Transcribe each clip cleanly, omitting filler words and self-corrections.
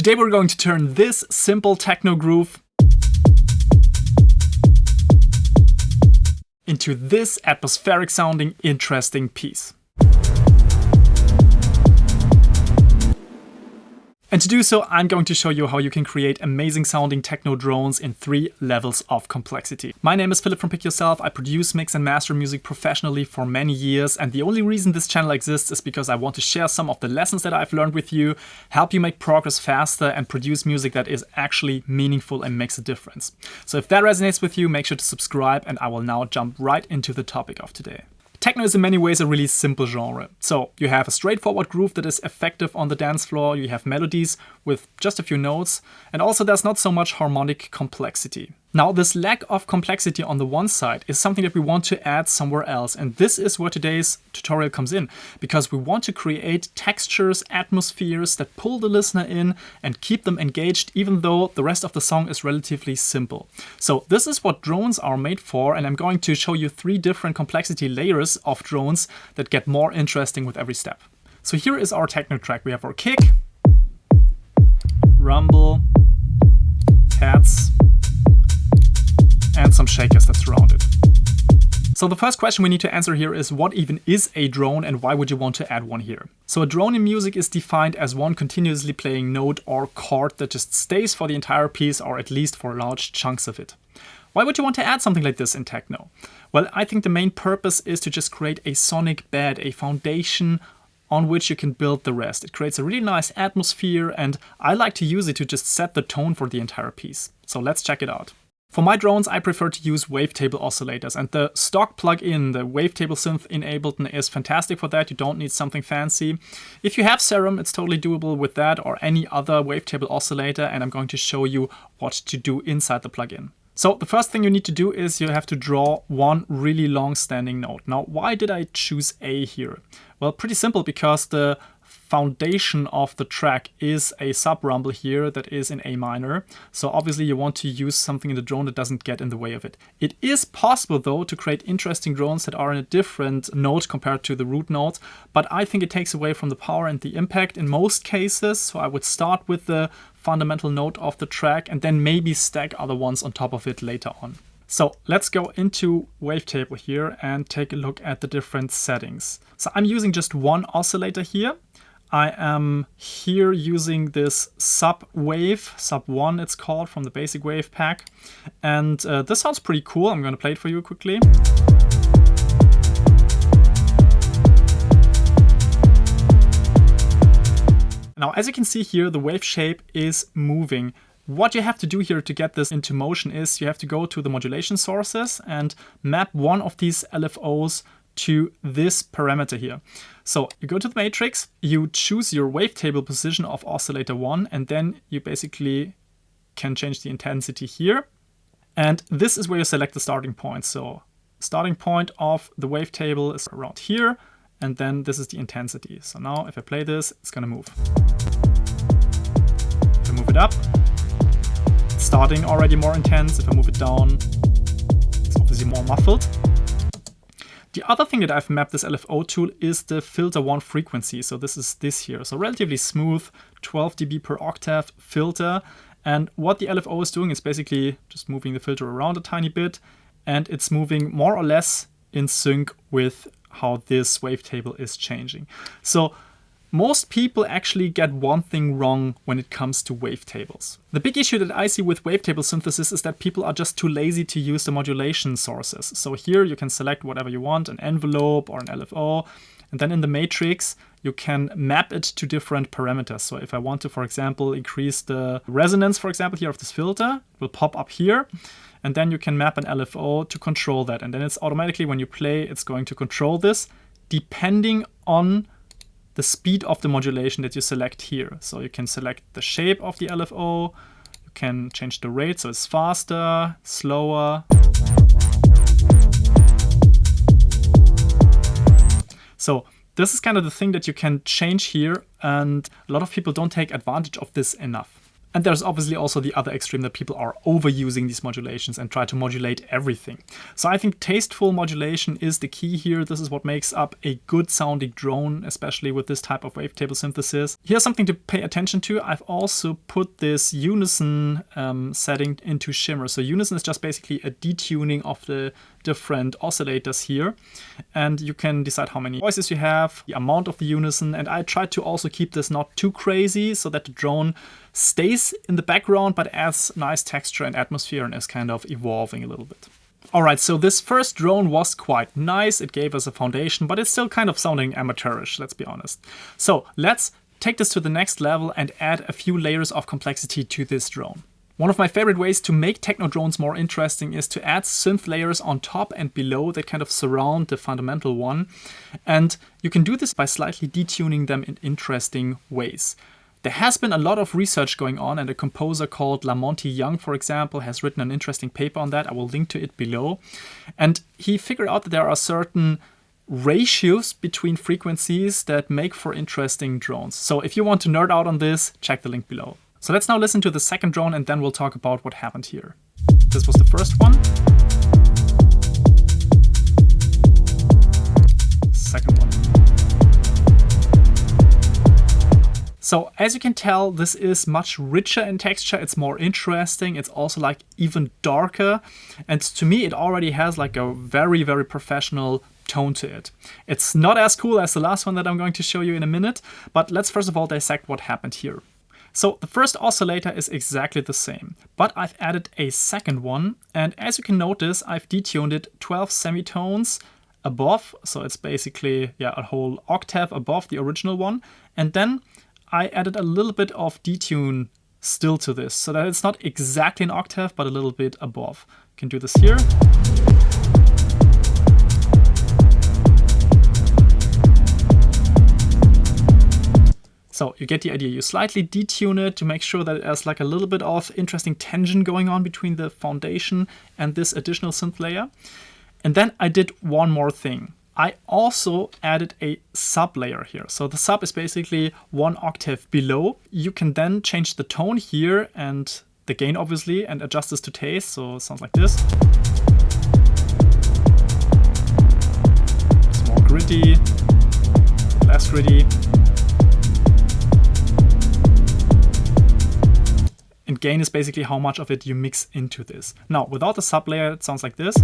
Today we're going to turn this simple techno groove into this atmospheric sounding interesting piece. And to do so, I'm going to show you how you can create amazing sounding techno drones in 3 levels of complexity. My name is Philip from Pick Yourself. I produce, mix and master music professionally for many years, and the only reason this channel exists is because I want to share some of the lessons that I've learned with you, help you make progress faster and produce music that is actually meaningful and makes a difference. So if that resonates with you, make sure to subscribe, and I will now jump right into the topic of today. Techno is in many ways a really simple genre. So you have a straightforward groove that is effective on the dance floor, you have melodies with just a few notes, and also there's not so much harmonic complexity. Now, this lack of complexity on the one side is something that we want to add somewhere else, and this is where today's tutorial comes in, because we want to create textures, atmospheres that pull the listener in and keep them engaged even though the rest of the song is relatively simple. So this is what drones are made for, and I'm going to show you 3 different complexity layers of drones that get more interesting with every step. So here is our techno track. We have our kick, rumble, hats, and some shakers that surround it. So the first question we need to answer here is, what even is a drone and why would you want to add one here? So a drone in music is defined as one continuously playing note or chord that just stays for the entire piece, or at least for large chunks of it. Why would you want to add something like this in techno? Well, I think the main purpose is to just create a sonic bed, a foundation on which you can build the rest. It creates a really nice atmosphere, and I like to use it to just set the tone for the entire piece. So let's check it out. For my drones, I prefer to use wavetable oscillators, and the stock plugin, the Wavetable Synth in Ableton, is fantastic for that. You don't need something fancy. If you have Serum, it's totally doable with that or any other wavetable oscillator, and I'm going to show you what to do inside the plugin. So the first thing you need to do is you have to draw one really long standing note. Now, why did I choose A here? Well, pretty simple, because the foundation of the track is a sub-rumble here that is in A minor. So obviously you want to use something in the drone that doesn't get in the way of it. It is possible though to create interesting drones that are in a different note compared to the root note, but I think it takes away from the power and the impact in most cases. So I would start with the fundamental note of the track and then maybe stack other ones on top of it later on. So let's go into Wavetable here and take a look at the different settings. So I'm using just one oscillator here. I am here using this sub-wave, sub-1 it's called, from the basic wave pack. And this sounds pretty cool. I'm going to play it for you quickly. Now, as you can see here, the wave shape is moving. What you have to do here to get this into motion is you have to go to the modulation sources and map one of these LFOs to this parameter here. So you go to the matrix, you choose your wavetable position of oscillator 1, and then you basically can change the intensity here. And this is where you select the starting point. So starting point of the wavetable is around here, and then this is the intensity. So now if I play this, it's gonna move. If I move it up, it's starting already more intense. If I move it down, it's obviously more muffled. The other thing that I've mapped this LFO tool is the filter 1 frequency. So this is this here. So relatively smooth, 12 dB per octave filter. And what the LFO is doing is basically just moving the filter around a tiny bit, and it's moving more or less in sync with how this wavetable is changing. So most people actually get one thing wrong when it comes to wavetables. The big issue that I see with wavetable synthesis is that people are just too lazy to use the modulation sources. So here you can select whatever you want, an envelope or an LFO, and then in the matrix you can map it to different parameters. So if I want to, for example, increase the resonance, for example, here of this filter, it will pop up here. And then you can map an LFO to control that. And then it's automatically, when you play, it's going to control this depending on the speed of the modulation that you select here. So you can select the shape of the LFO, you can change the rate, so it's faster, slower. So this is kind of the thing that you can change here, and a lot of people don't take advantage of this enough. And there's obviously also the other extreme that people are overusing these modulations and try to modulate everything. So I think tasteful modulation is the key here. This is what makes up a good sounding drone, especially with this type of wavetable synthesis. Here's something to pay attention to. I've also put this unison setting into shimmer. So unison is just basically a detuning of the different oscillators here, and you can decide how many voices you have, the amount of the unison, and I tried to also keep this not too crazy so that the drone stays in the background but adds nice texture and atmosphere and is kind of evolving a little bit. Alright, so this first drone was quite nice, it gave us a foundation, but it's still kind of sounding amateurish, let's be honest. So let's take this to the next level and add a few layers of complexity to this drone. One of my favorite ways to make techno drones more interesting is to add synth layers on top and below that kind of surround the fundamental one. And you can do this by slightly detuning them in interesting ways. There has been a lot of research going on, and a composer called Lamonti Young, for example, has written an interesting paper on that. I will link to it below. And he figured out that there are certain ratios between frequencies that make for interesting drones. So if you want to nerd out on this, check the link below. So let's now listen to the second drone and then we'll talk about what happened here. This was the first one. Second one. So as you can tell, this is much richer in texture. It's more interesting. It's also like even darker. And to me, it already has like a very, very professional tone to it. It's not as cool as the last one that I'm going to show you in a minute, but let's first of all dissect what happened here. So the first oscillator is exactly the same, but I've added a second one, and as you can notice, I've detuned it 12 semitones above, so it's basically a whole octave above the original one, and then I added a little bit of detune still to this, so that it's not exactly an octave, but a little bit above. You can do this here. So you get the idea. You slightly detune it to make sure that it has like a little bit of interesting tension going on between the foundation and this additional synth layer. And then I did one more thing. I also added a sub layer here. So the sub is basically one octave below. You can then change the tone here and the gain obviously and adjust this to taste. So it sounds like this. It's more gritty, less gritty. And gain is basically how much of it you mix into this. Now, without the sub layer, it sounds like this.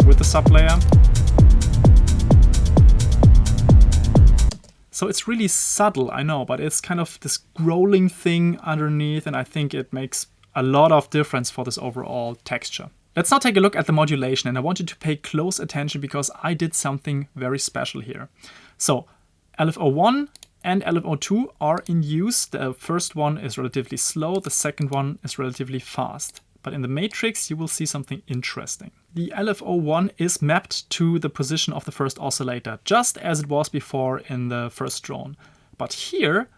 With the sub layer. So it's really subtle, I know, but it's kind of this growling thing underneath, and I think it makes a lot of difference for this overall texture. Let's now take a look at the modulation, and I want you to pay close attention because I did something very special here. So LFO1 and LFO2 are in use. The first one is relatively slow, the second one is relatively fast. But in the matrix, you will see something interesting. The LFO1 is mapped to the position of the first oscillator, just as it was before in the first drone. But here,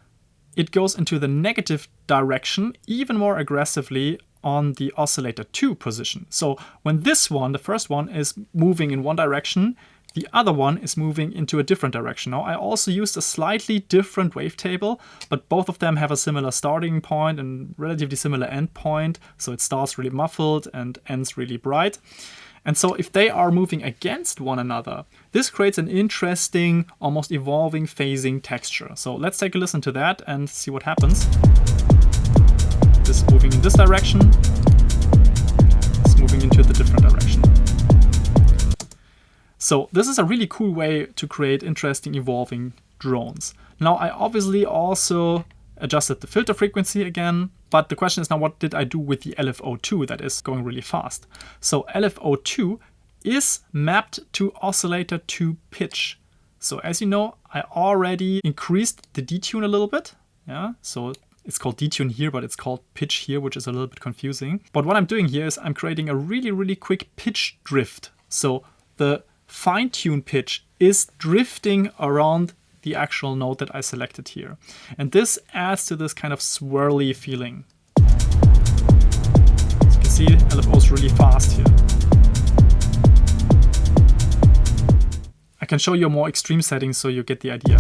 it goes into the negative direction even more aggressively on the oscillator 2 position. So when this one, the first one, is moving in one direction, the other one is moving into a different direction. Now, I also used a slightly different wavetable, but both of them have a similar starting point and relatively similar end point. So it starts really muffled and ends really bright. And so if they are moving against one another, this creates an interesting, almost evolving phasing texture. So let's take a listen to that and see what happens. This is moving in this direction. It's moving into the different direction. So this is a really cool way to create interesting evolving drones. Now I obviously also adjusted the filter frequency again, but the question is now what did I do with the LFO2 that is going really fast? So LFO2 is mapped to oscillator 2 pitch. So as you know, I already increased the detune a little bit. So it's called detune here, but it's called pitch here, which is a little bit confusing. But what I'm doing here is I'm creating a really, really quick pitch drift. So the fine-tune pitch is drifting around the actual note that I selected here. And this adds to this kind of swirly feeling. As you can see, LFO is really fast here. I can show you a more extreme setting so you get the idea.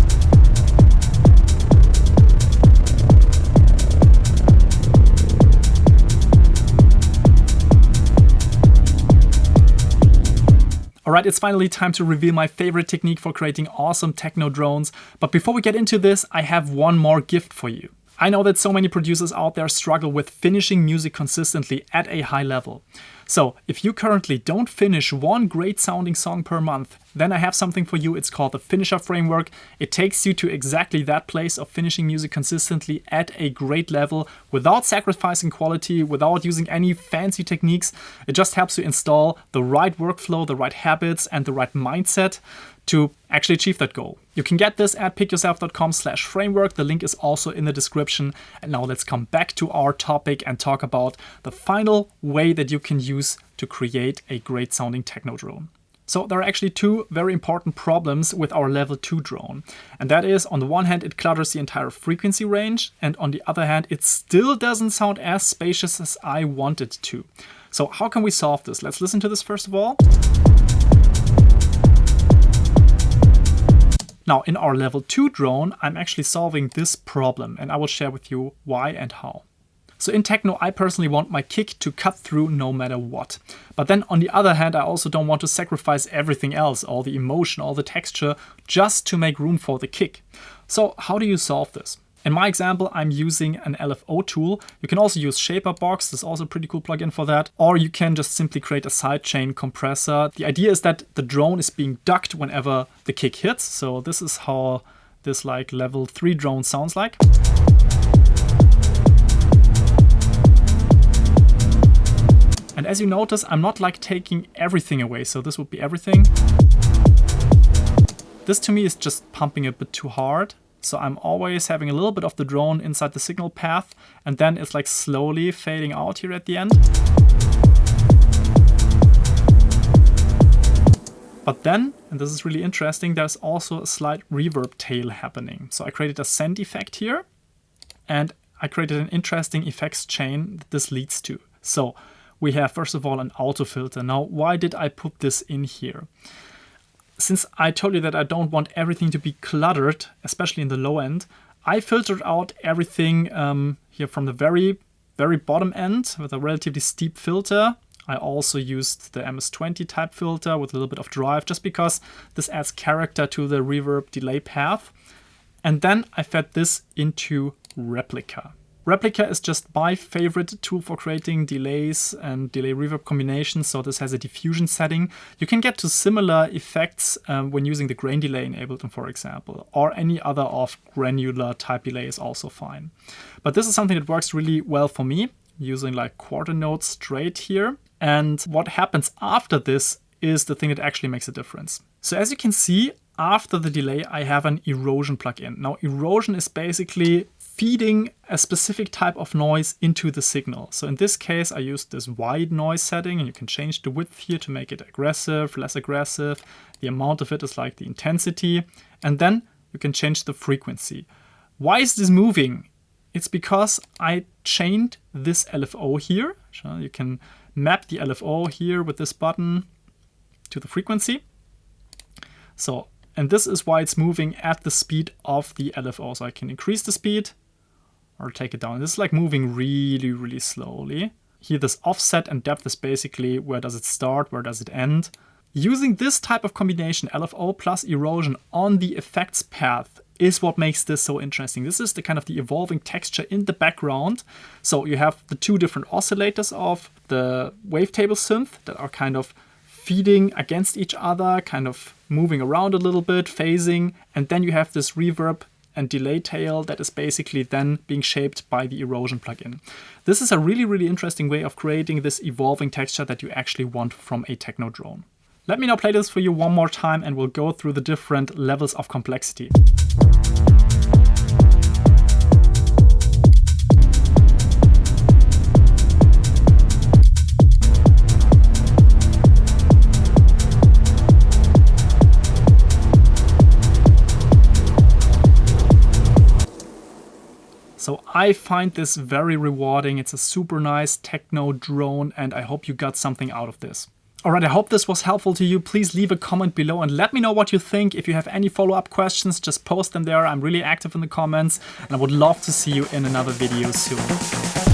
Alright, it's finally time to reveal my favorite technique for creating awesome techno drones. But before we get into this, I have one more gift for you. I know that so many producers out there struggle with finishing music consistently at a high level. So if you currently don't finish one great sounding song per month, then I have something for you. It's called the Finisher Framework. It takes you to exactly that place of finishing music consistently at a great level without sacrificing quality, without using any fancy techniques. It just helps you install the right workflow, the right habits, and the right mindset to actually achieve that goal. You can get this at pickyourself.com/framework. The link is also in the description. And now let's come back to our topic and talk about the final way that you can use to create a great sounding techno drone. So there are actually two very important problems with our level 2 drone. And that is, on the one hand, it clutters the entire frequency range. And on the other hand, it still doesn't sound as spacious as I want it to. So how can we solve this? Let's listen to this first of all. Now, in our level 2 drone, I'm actually solving this problem, and I will share with you why and how. So in techno, I personally want my kick to cut through no matter what. But then on the other hand, I also don't want to sacrifice everything else, all the emotion, all the texture, just to make room for the kick. So how do you solve this? In my example, I'm using an LFO tool. You can also use Shaperbox. There's also a pretty cool plugin for that. Or you can just simply create a sidechain compressor. The idea is that the drone is being ducked whenever the kick hits. So this is how this like level 3 drone sounds like. And as you notice, I'm not like taking everything away. So this would be everything. This to me is just pumping a bit too hard. So I'm always having a little bit of the drone inside the signal path, and then it's like slowly fading out here at the end. But then, and this is really interesting, there's also a slight reverb tail happening. So I created a send effect here, and I created an interesting effects chain that this leads to. So we have, first of all, an auto filter. Now, why did I put this in here? Since I told you that I don't want everything to be cluttered, especially in the low end, I filtered out everything here from the very bottom end with a relatively steep filter. I also used the MS-20 type filter with a little bit of drive, just because this adds character to the reverb delay path. And then I fed this into Replica. Replica is just my favorite tool for creating delays and delay reverb combinations. So this has a diffusion setting. You can get to similar effects when using the grain delay in Ableton, for example, or any other of granular type delay is also fine. But this is something that works really well for me, using like quarter notes straight here. And what happens after this is the thing that actually makes a difference. So as you can see, after the delay, I have an erosion plugin. Now, erosion is basically feeding a specific type of noise into the signal. So in this case, I used this wide noise setting, and you can change the width here to make it aggressive, less aggressive. The amount of it is like the intensity. And then you can change the frequency. Why is this moving? It's because I chained this LFO here. So you can map the LFO here with this button to the frequency. So, and this is why it's moving at the speed of the LFO. So I can increase the speed or take it down. This is like moving really, really slowly. Here, this offset and depth is basically where does it start, where does it end. Using this type of combination, LFO plus erosion on the effects path, is what makes this so interesting. This is the kind of the evolving texture in the background. So you have the two different oscillators of the wavetable synth that are kind of feeding against each other, kind of moving around a little bit, phasing, and then you have this reverb and delay tail that is basically then being shaped by the erosion plugin. This is a really, really interesting way of creating this evolving texture that you actually want from a techno drone. Let me now play this for you one more time, and we'll go through the different levels of complexity. So I find this very rewarding. It's a super nice techno drone, and I hope you got something out of this. Alright, I hope this was helpful to you. Please leave a comment below and let me know what you think. If you have any follow-up questions, just post them there. I'm really active in the comments, and I would love to see you in another video soon.